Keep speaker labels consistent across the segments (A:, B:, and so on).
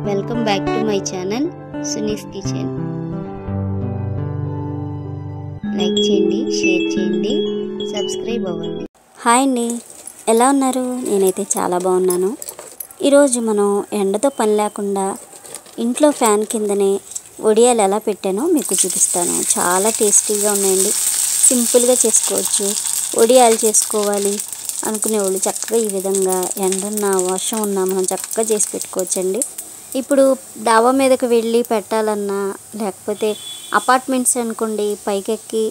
A: Welcome back to my channel Suni's kitchen. Like చేయండి, share చేయండి, subscribe అవ్వండి.
B: హాయ్ అండి, ఎలా ఉన్నారు? నేనైతే చాలా బాగున్నాను. ఈరోజు మనం ఎండతో పని లేకుండా ఇంట్లో ఫ్యాన్ కిందనే వడియాలు ఎలా పెట్టానో మీకు చూపిస్తాను. చాలా టేస్టీగా ఉన్నాయండి. సింపుల్గా చేసుకోవచ్చు. వడియాలు చేసుకోవాలి అనుకునే వాళ్ళు చక్కగా ఈ విధంగా ఎండున్నా వర్షం ఉన్నా మనం చక్కగా చేసి పెట్టుకోవచ్చండి. ఇప్పుడు డాబా మీదకి వెళ్ళి పెట్టాలన్నా, లేకపోతే అపార్ట్మెంట్స్ అనుకోండి పైకెక్కి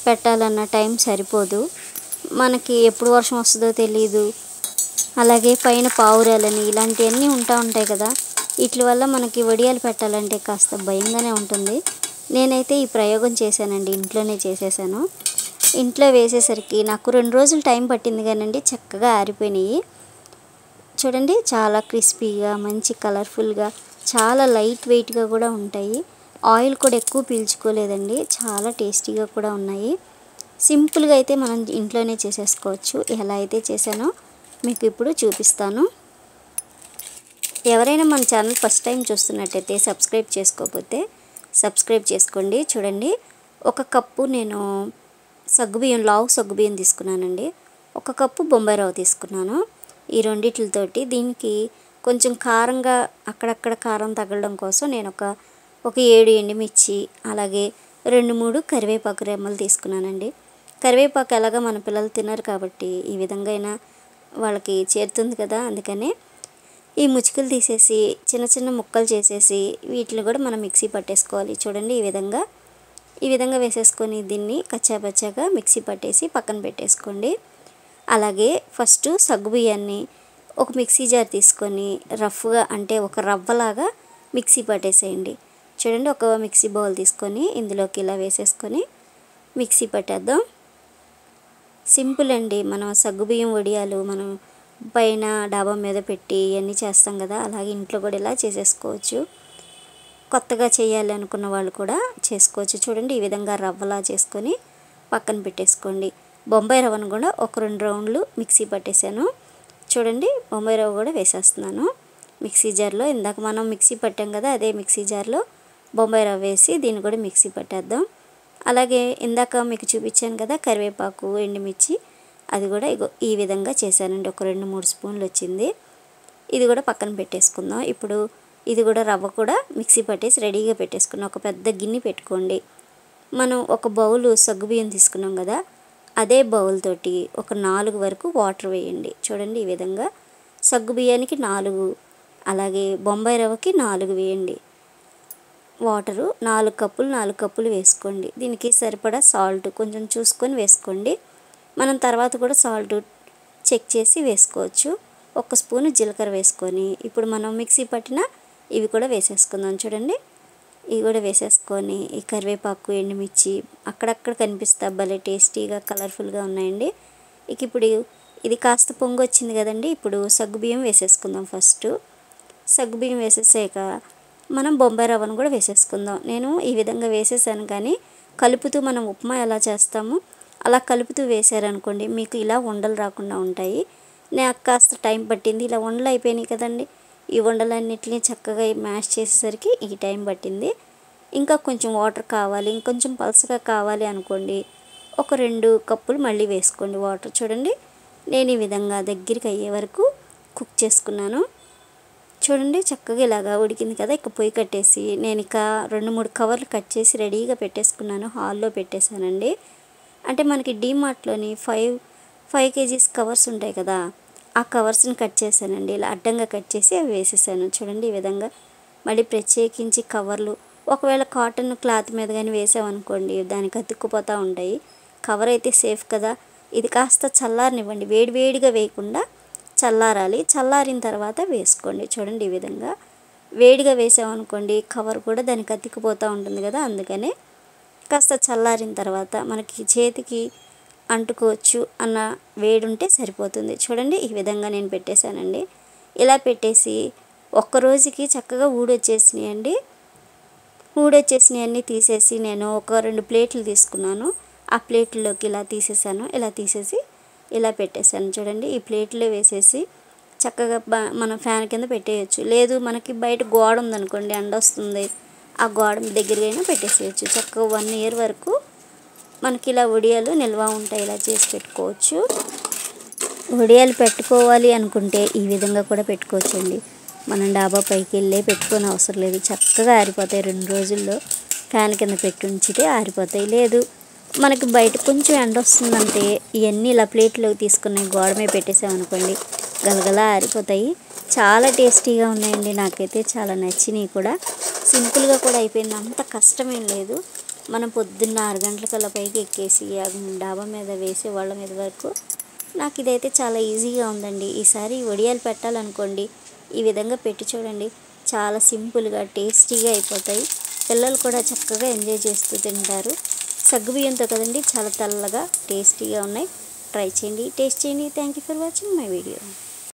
B: పెట్టాలన్న టైం సరిపోదు. మనకి ఎప్పుడు వర్షం వస్తుందో తెలియదు. అలాగే పైన పావురాలని ఇలాంటివన్నీ ఉంటాయి కదా. వీటి వల్ల మనకి వడియాలు పెట్టాలంటే కాస్త భయంగానే ఉంటుంది. నేనైతే ఈ ప్రయోగం చేశానండి, ఇంట్లోనే చేసేసాను. ఇంట్లో వేసేసరికి నాకు 2 రోజులు టైం పట్టింది కానండి, చక్కగా ఆరిపోయినాయి. చూడండి, చాలా క్రిస్పీగా, మంచి కలర్ఫుల్గా, చాలా లైట్ వెయిట్గా కూడా ఉంటాయి. ఆయిల్ కూడా ఎక్కువ పీల్చుకోలేదండి. చాలా టేస్టీగా కూడా ఉన్నాయి. సింపుల్గా అయితే మనం ఇంట్లోనే చేసేసుకోవచ్చు. ఎలా అయితే చేశానో మీకు ఇప్పుడు చూపిస్తాను. ఎవరైనా మన ఛానల్ ఫస్ట్ టైం చూస్తున్నట్టయితే సబ్స్క్రైబ్ చేసుకోకపోతే సబ్స్క్రైబ్ చేసుకోండి. చూడండి, 1 కప్పు నేను సగ్గుబియ్యం, లావు సగ్గుబియ్యం తీసుకున్నానండి. 1 కప్పు బొంబాయి రవ్వ తీసుకున్నాను. ఈ రెండిట్లతోటి దీనికి కొంచెం కారంగా అక్కడక్కడ కారం తగలడం కోసం నేను ఒక 7 ఎండుమిర్చి, అలాగే 2-3 కరివేపాకు రెమ్మలు తీసుకున్నానండి. కరివేపాకు ఎలాగా మన పిల్లలు తినరు కాబట్టి ఈ విధంగా అయినా వాళ్ళకి చేరుతుంది కదా, అందుకనే ఈ ముచ్చుకలు తీసేసి చిన్న చిన్న ముక్కలు చేసేసి వీటిని కూడా మనం మిక్సీ పట్టేసుకోవాలి. చూడండి, ఈ విధంగా వేసేసుకొని దీన్ని కచ్చాపచ్చాగా మిక్సీ పట్టేసి పక్కన పెట్టేసుకోండి. అలాగే ఫస్ట్ సగ్గుబియ్యాన్ని ఒక మిక్సీ జార్ తీసుకొని రఫ్గా, అంటే ఒక రవ్వలాగా మిక్సీ పట్టేసేయండి. చూడండి, ఒక మిక్సీ బౌల్ తీసుకొని ఇందులోకి ఇలా వేసేసుకొని మిక్సీ పట్టేద్దాం. సింపుల్ అండి. మనం సగ్గుబియ్యం వడియాలు మనం పైన డాబా మీద పెట్టి ఇవన్నీ చేస్తాం కదా, అలాగే ఇంట్లో కూడా ఇలా చేసేసుకోవచ్చు. కొత్తగా చేయాలి అనుకున్న వాళ్ళు కూడా చేసుకోవచ్చు. చూడండి, ఈ విధంగా రవ్వలా చేసుకొని పక్కన పెట్టేసుకోండి. బొంబాయి రవ్వను కూడా ఒక 2 రౌండ్లు మిక్సీ పట్టేశాను. చూడండి, బొంబాయి రవ్వ కూడా వేసేస్తున్నాను మిక్సీ జార్లో. ఇందాక మనం మిక్సీ పట్టాం కదా, అదే మిక్సీ జార్లో బొంబాయి రవ్వ వేసి దీన్ని కూడా మిక్సీ పట్టేద్దాం. అలాగే ఇందాక మీకు చూపించాను కదా కరివేపాకు, ఎండుమిర్చి, అది కూడా ఈ విధంగా చేశానండి. ఒక 2-3 స్పూన్లు వచ్చింది. ఇది కూడా పక్కన పెట్టేసుకుందాం. ఇప్పుడు ఇది కూడా రవ్వ కూడా మిక్సీ పట్టేసి రెడీగా పెట్టేసుకున్నాం. ఒక పెద్ద గిన్నె పెట్టుకోండి. మనం ఒక బౌలు సగ్గుబియ్యం తీసుకున్నాం కదా, అదే బౌల్ తోటి ఒక 4 వరకు వాటర్ వేయండి. చూడండి, ఈ విధంగా సగ్గుబియ్యానికి 4, అలాగే బొంబాయి రవ్వకి 4 వేయండి. వాటరు 4 కప్పులు వేసుకోండి. దీనికి సరిపడా సాల్ట్ కొంచెం చూసుకొని వేసుకోండి. మనం తర్వాత కూడా సాల్ట్ చెక్ చేసి వేసుకోవచ్చు. 1 స్పూను జీలకర్ర వేసుకొని ఇప్పుడు మనం మిక్సీ పట్టిన ఇవి కూడా వేసేసుకుందాం. చూడండి, ఇవి కూడా వేసేసుకొని ఈ కరివేపాకు, ఎండుమిర్చి అక్కడక్కడ కనిపిస్తా భలే టేస్టీగా కలర్ఫుల్గా ఉన్నాయండి. ఇప్పుడు ఇది కాస్త పొంగు వచ్చింది కదండి. ఇప్పుడు సగ్గుబియ్యం వేసేసుకుందాం. ఫస్ట్ సగ్గుబియ్యం వేసేసాక మనం బొంబాయి రవ్వను కూడా వేసేసుకుందాం. నేను ఈ విధంగా వేసేసాను, కానీ కలుపుతూ మనం ఉప్మా ఎలా చేస్తామో అలా కలుపుతూ వేసారనుకోండి మీకు ఇలా ఉండలు రాకుండా ఉంటాయి. నాకు కాస్త టైం పట్టింది. ఇలా ఉండలు అయిపోయినాయి కదండి, ఈ ఉండలన్నిటిని చక్కగా మ్యాష్ చేసేసరికి ఈ టైం పట్టింది. ఇంకా కొంచెం వాటర్ కావాలి, ఇంకొంచెం పలసగా కావాలి అనుకోండి, ఒక 2 కప్పులు మళ్ళీ వేసుకోండి వాటర్. చూడండి, నేను ఈ విధంగా దగ్గరికి అయ్యే వరకు కుక్ చేసుకున్నాను. చూడండి, చక్కగా ఇలాగా ఉడికింది కదా. ఇక పొయ్యి కట్టేసి నేను 2-3 కవర్లు కట్ చేసి రెడీగా పెట్టేసుకున్నాను. హాల్లో పెట్టేశానండి. అంటే మనకి డీమార్ట్లోని 5 kgs కవర్స్ ఉంటాయి కదా, ఆ కవర్స్ని కట్ చేశానండి. ఇలా అడ్డంగా కట్ చేసి అవి వేసేసాను. చూడండి, ఈ విధంగా మళ్ళీ ప్రత్యేకించి కవర్లు, ఒకవేళ కాటన్ క్లాత్ మీద కానీ వేసామనుకోండి దానికి అతుక్కుపోతూ ఉంటాయి. కవర్ అయితే సేఫ్ కదా. ఇది కాస్త చల్లారనివ్వండి, వేడివేడిగా వేయకుండా చల్లారాలి. చల్లారిన తర్వాత వేసుకోండి. చూడండి, ఈ విధంగా వేడిగా వేసామనుకోండి కవర్ కూడా దానికి అతుక్కుపోతూ ఉంటుంది కదా, అందుకనే కాస్త చల్లారిన తర్వాత మనకి చేతికి అంటుకోవచ్చు అన్న వేడి ఉంటే సరిపోతుంది. చూడండి, ఈ విధంగా నేను పెట్టేశానండి. ఇలా పెట్టేసి ఒక్క రోజుకి చక్కగా ఊడొచ్చేసినాయండి. ఊడొచ్చేసినవన్నీ తీసేసి నేను ఒక 2 ప్లేట్లు తీసుకున్నాను. ఆ ప్లేట్లోకి ఇలా తీసేసాను. ఇలా తీసేసి ఇలా పెట్టేశాను. చూడండి, ఈ ప్లేట్లో వేసేసి చక్కగా మనం ఫ్యాన్ కింద పెట్టేయచ్చు. లేదు మనకి బయట గోడ ఉందనుకోండి, ఎండ వస్తుంది, ఆ గోడ దగ్గరకైనా పెట్టేసేయచ్చు. చక్కగా 1 ఇయర్ వరకు మనకి ఇలా వడియాలు నిల్వ ఉంటాయి. ఇలా చేసి పెట్టుకోవచ్చు. వడియాలు పెట్టుకోవాలి అనుకుంటే ఈ విధంగా కూడా పెట్టుకోవచ్చండి. మనం డాబా పైకి వెళ్ళే పెట్టుకోని అవసరం లేదు. చక్కగా ఆరిపోతాయి. 2 రోజుల్లో ఫ్యాన్ కింద పెట్టి ఉంచితే ఆరిపోతాయి. లేదు మనకి బయట కొంచెం ఎండ వస్తుందంటే ఇవన్నీ ఇలా ప్లేట్లోకి తీసుకుని గోడ మీద పెట్టేసామనుకోండి, గలగలా ఆరిపోతాయి. చాలా టేస్టీగా ఉన్నాయండి. నాకైతే చాలా నచ్చినాయి కూడా. సింపుల్గా కూడా అయిపోయింది. అంత కష్టమేం లేదు. మనం పొద్దున్న 6 గంటలకల్లా పైకి ఎక్కేసి డాబా మీద వేసి వాళ్ళ మీద వరకు నాకు ఇదైతే చాలా ఈజీగా ఉందండి. ఈసారి వడియాలు పెట్టాలనుకోండి, ఈ విధంగా పెట్టి చూడండి. చాలా సింపుల్గా టేస్టీగా అయిపోతాయి. పిల్లలు కూడా చక్కగా ఎంజాయ్ చేస్తూ తింటారు. సగ్గుబియ్యంతో కదండి, చాలా తెల్లగా టేస్టీగా ఉన్నాయి. ట్రై చేయండి, టేస్ట్ చేయండి. Thank you for watching my video.